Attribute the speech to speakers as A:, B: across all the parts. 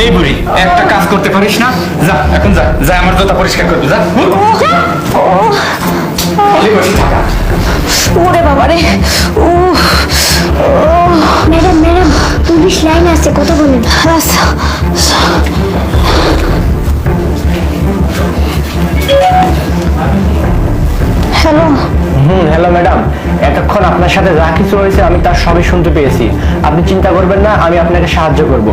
A: এই বুড়ি একটা কাজ করতে পারিস না? যা এখন যা, যা আমার জুতা পরিষ্কার করবি, যা। খালি বসে থাকা।
B: ওরে বাবা রে, ও
C: ম্যাডাম ম্যাডাম পুলিশ লাইন আছে, কথা বলুন।
B: আচ্ছা। হ্যালো।
D: হ্যালো ম্যাডাম, এতক্ষণ আপনার সাথে যা কিছু হয়েছে আমি তার সবই শুনতে পেয়েছি। আপনি চিন্তা করবেন না, আমি আপনাকে সাহায্য করব।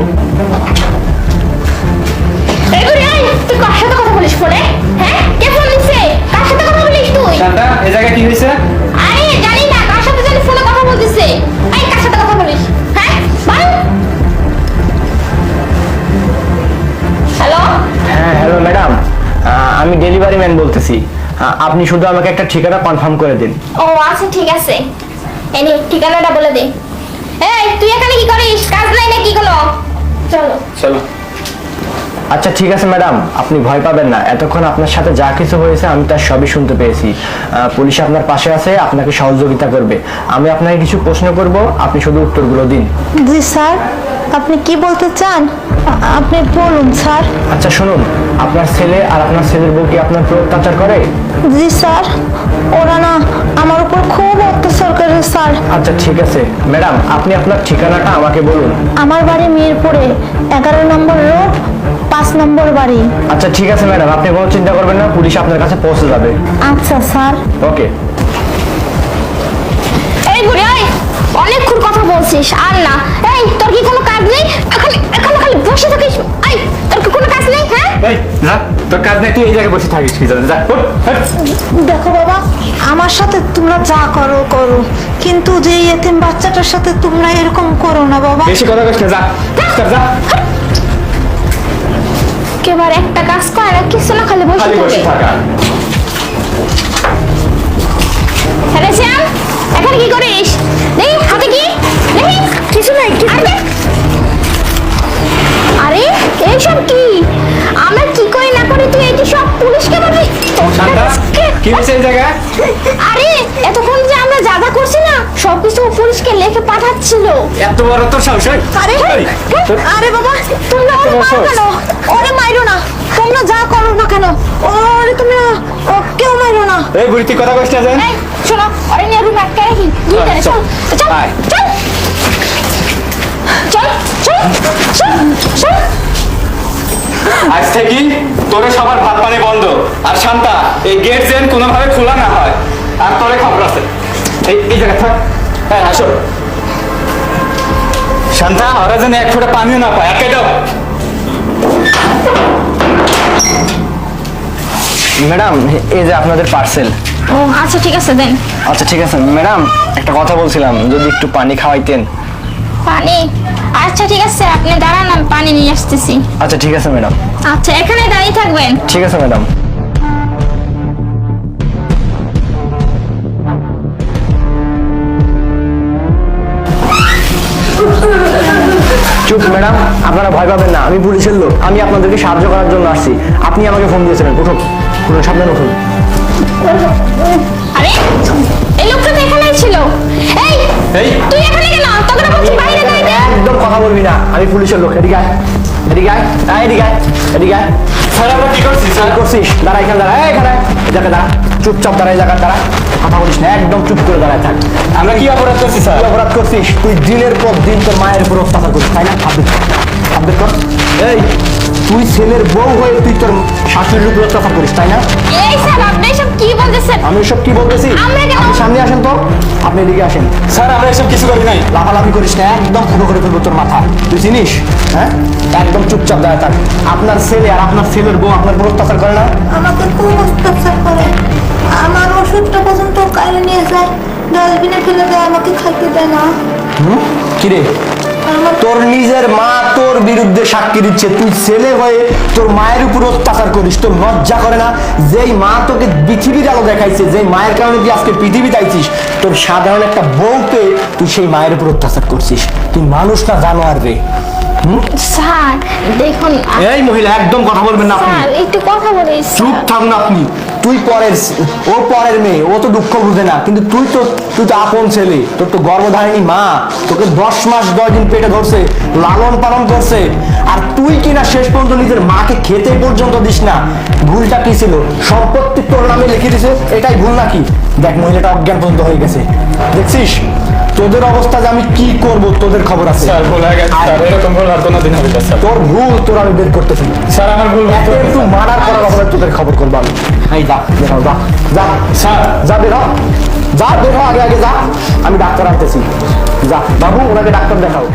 B: এই বুড়ি, এই তুই কার সাথে কথা বলিস ফোনে? হ্যাঁ, কে ফোন দিছে? কার সাথে কথা বলিস তুই?
A: শান্তা, এই জায়গায় কি হয়েছে?
B: আরে জানি না কার সাথে জানি ফোনে কথা বলতিছে। এই কার সাথে কথা বলিস? হ্যাঁ, বল। হ্যালো।
D: হ্যাঁ হ্যালো ম্যাডাম, আমি ডেলিভারি ম্যান বলতেছি। আপনি শুধু আমাকে একটা ঠিকানা কনফার্ম করে দিন।
B: ও আচ্ছা ঠিক আছে, এই নে ঠিকানাটা বলে দে। এই তুই এখানে কি করিস? কাজ নাই নাকি কোনো? চলো
A: চলো।
D: আচ্ছা ঠিক আছে ম্যাডাম, আপনি ভয় পাবেন না। এতক্ষণ আপনার সাথে যা কিছু হয়েছে আমি তার সবই শুনতে পেয়েছি। পুলিশ আপনার পাশে আছে, আপনাকে সহযোগিতা করবে। আমি আপনাকে কিছু প্রশ্ন করব, আপনি শুধু উত্তরগুলো দিন।
E: জি স্যার, আপনি কি বলতে চান? আপনি বলুন স্যার।
D: আচ্ছা শুনুন, আপনার ছেলে আর আপনার ছেলের বউ কি আপনার উপর অত্যাচার করে?
E: জি স্যার, ওরা না আমার উপর খুব অত্যাচার করে স্যার।
D: আচ্ছা ঠিক আছে ম্যাডাম, আপনি আপনার ঠিকানাটা আমাকে বলুন।
E: আমার বাড়ি মিরপুরে 11 নম্বর রোড, 5 নম্বর বাড়ি।
D: আচ্ছা ঠিক আছে ম্যাডাম, আপনি কোনো চিন্তা করবেন না, পুলিশ আপনার কাছে পৌঁছে যাবে।
E: আচ্ছা স্যার।
D: ওকে।
B: এই বুড়ি, এই অনেকক্ষণ কথা বলছিস আর না। এই তোর কি কোনো কাজ নেই? খালি এখন খালি বসে থাকিস। এই তোর কি কোনো কাজ নেই? হ্যাঁ,
A: এই যা, তোর কাজ নেই, তুই এই জায়গায় বসে থাকিস কি জন্য? যা, ওঠ, ওঠ।
E: দেখো বাবা, আমার সাথে তোমরা যা করো করো, কিন্তু যে এতিম বাচ্চাটার সাথে তোমরা এরকম করো না বাবা।
A: বেশি কথা কইস না, যা, যা, যা।
B: কেবার একটা কাজ করে না, কিছু না, খালি বসে
A: খালি বসে
B: থাকে।
A: থাকা।
B: হ্যাঁ শ্যাম, এখানে কি করিস? দেখি হাতে কি? দেখি কিছু নাই। আরে এইসব কি? আমরা কি করি না করি তুই এটি সব পুলিশকে বলবি?
A: শান্তা, কি হয়েছে এই জায়গায়?
B: আরে এতক্ষণ যে আমরা যা যা করছি না সবকিছু পুলিশকে লিখে পাঠাচ্ছিল।
A: এত বড় তোর সাহস? এই,
E: আরে
A: এই,
E: আরে বাবা, তোমরা ওরে মারো কেন? ওরে মাইরো না, তোমরা যা করো না কেন, ওরে তোমরা কেউ মাইরো না।
A: এই বুড়ি, তুই কথা কইস না যেন।
B: এই শোনো, ওরে নিয়ে রুমে আটকে রাখি। চল চল চল
A: আয়।
B: চল চল চল চল চল।
A: আজ থেকে তোরে সবার ভাত পানি বন্ধ। আর শান্তা, এই গেট যেন কোনোভাবে খোলা না হয়। আর তোরে খবর আছে, এই জায়গা থাক। হ্যাঁ আসো। শান্তা, ওরা যেন এক ফোঁটা পানিও না পায়, আটকে দাও।
D: ম্যাডাম, এই যে আপনাদের পার্সেল।
B: ও আচ্ছা ঠিক আছে দেন।
D: আচ্ছা ঠিক আছে ম্যাডাম, একটা কথা বলছিলাম, যদি একটু পানি খাওয়াইতেন।
B: পানি? আচ্ছা ঠিক আছে, আপনি দাঁড়ান, আমি পানি নিয়ে আসতেছি।
D: আচ্ছা ঠিক আছে ম্যাডাম।
B: আচ্ছা এখানে দাঁড়িয়ে থাকবেন।
D: ঠিক আছে ম্যাডাম। চুপ ম্যাডাম, আপনারা ভয় পাবেন না, আমি পুলিশের লোক, আমি আপনাদেরকে সাহায্য করার জন্য আসছি। আপনি আমাকে ফোন দিয়েছিলেন, উঠুন উঠুন, সাবধানে উঠুন।
B: আরে এই লোকটা তো এখানেই ছিল। এই
A: এই
B: তুই এখানে কেন? তোকে না বলছি বাইরে দাঁড়িয়ে।
D: একদম কথা বলবি না, আমি পুলিশের লোক। এদিকে আয়, এদিকে আয়, এদিকে আয়, এদিকে আয়।
A: স্যার, আমরা কি করছি স্যার?
D: কি করছিস? দাঁড়া এখানে, দাঁড়া, এখানে এই জায়গায় দাঁড়া, চুপচাপ দাঁড়া, এই জায়গায় দাঁড়া, কথা বলিস না, একদম চুপ করে দাঁড়ায় থাক।
A: আমরা কি অপরাধ করছি স্যার?
D: কি অপরাধ করছিস? তুই দিনের পর দিন তোর মায়ের উপর অত্যাচার করিস, তাই না? আপডেট কর। এই তুই ছেলের বউ হয়ে তুই তোর শাশুড়ির উপর অত্যাচার করিস, তাই না?
B: এই স্যার, আপনি এসব কি বলতেছেন?
D: আমি সব কি বলতেছি?
B: আমরা কেন?
D: আপনি সামনে আসেন তো, আপনি এদিকে আসেন।
A: স্যার, আমরা এসব কিছু করি নাই।
D: লাফালাফি করিস না, একদম ফুটো করে ফেলবো তোর মাথা। তুই চিনিস? হ্যাঁ, একদম চুপচাপ দাঁড়ায় থাক। আপনার ছেলে আর আপনার ছেলের বউ আপনার উপর অত্যাচার করে না?
E: আমাকে খুব অত্যাচার করে, আমার ওষুধটা পর্যন্ত কাইলে নিয়ে যায়, ডাস্টবিনে ফেলে দেয়, আমাকে খাইতে দেয় না।
D: কিরে, তোর নিজের মা তোর বিরুদ্ধে সাক্ষী দিচ্ছে, তুই ছেলে হয়ে তোর মায়ের উপর অত্যাচার করিস, তোর লজ্জা করে না? যেই মা তোকে পৃথিবীর আলো দেখাইছে, যেই মায়ের কারণে তুই আজকে পৃথিবীতে আইছিস, তোর সাধারণ একটা বউকে তুই সেই মায়ের উপর অত্যাচার করছিস। তুই মানুষ না জানোয়ার রে।
B: স্যার দেখুন।
D: এই মহিলা, একদম কথা বলবেন না আপনি।
B: স্যার একটু কথা বলিস।
D: চুপ থাকুন আপনি। তুই পরের, ও পরের মেয়ে, ও তো দুঃখ বুঝে না, কিন্তু তুই তো আপন ছেলে, তোর তো গর্ভধারিণী মা তোকে 10 মাস 10 দিন পেটে ধরছে, লালন পালন করছে, আর তুই কিনা শেষ পর্যন্ত নিজের মাকে খেতে পর্যন্ত দিস না। ভুলটা কি ছিল? সম্পত্তি তোর নামে লিখে দিছে, এটাই ভুল নাকি? দেখ মহিলাটা অজ্ঞান পর্যন্ত হয়ে গেছে, দেখছিস তোদের অবস্থা যে আমি কি করব, তোদের খবর আছে।
A: স্যার ভুল হয়ে গেছে স্যার, এরকম ভুল আর কোনোদিন হবে না স্যার।
D: তোর ভুল তোর আমি বের করতেছি।
A: স্যার আমার ভুল হয়েছে।
D: একটু মার্ডার করার ব্যাপারে তোদের খবর করবো আমি। এই যা বের হও, যা যা
A: স্যার
D: যা বের হও, যা বের হও, আগে আগে যা, আমি ডাক্তার আনতেছি। যা বাবু, ওনাকে ডাক্তার দেখাও।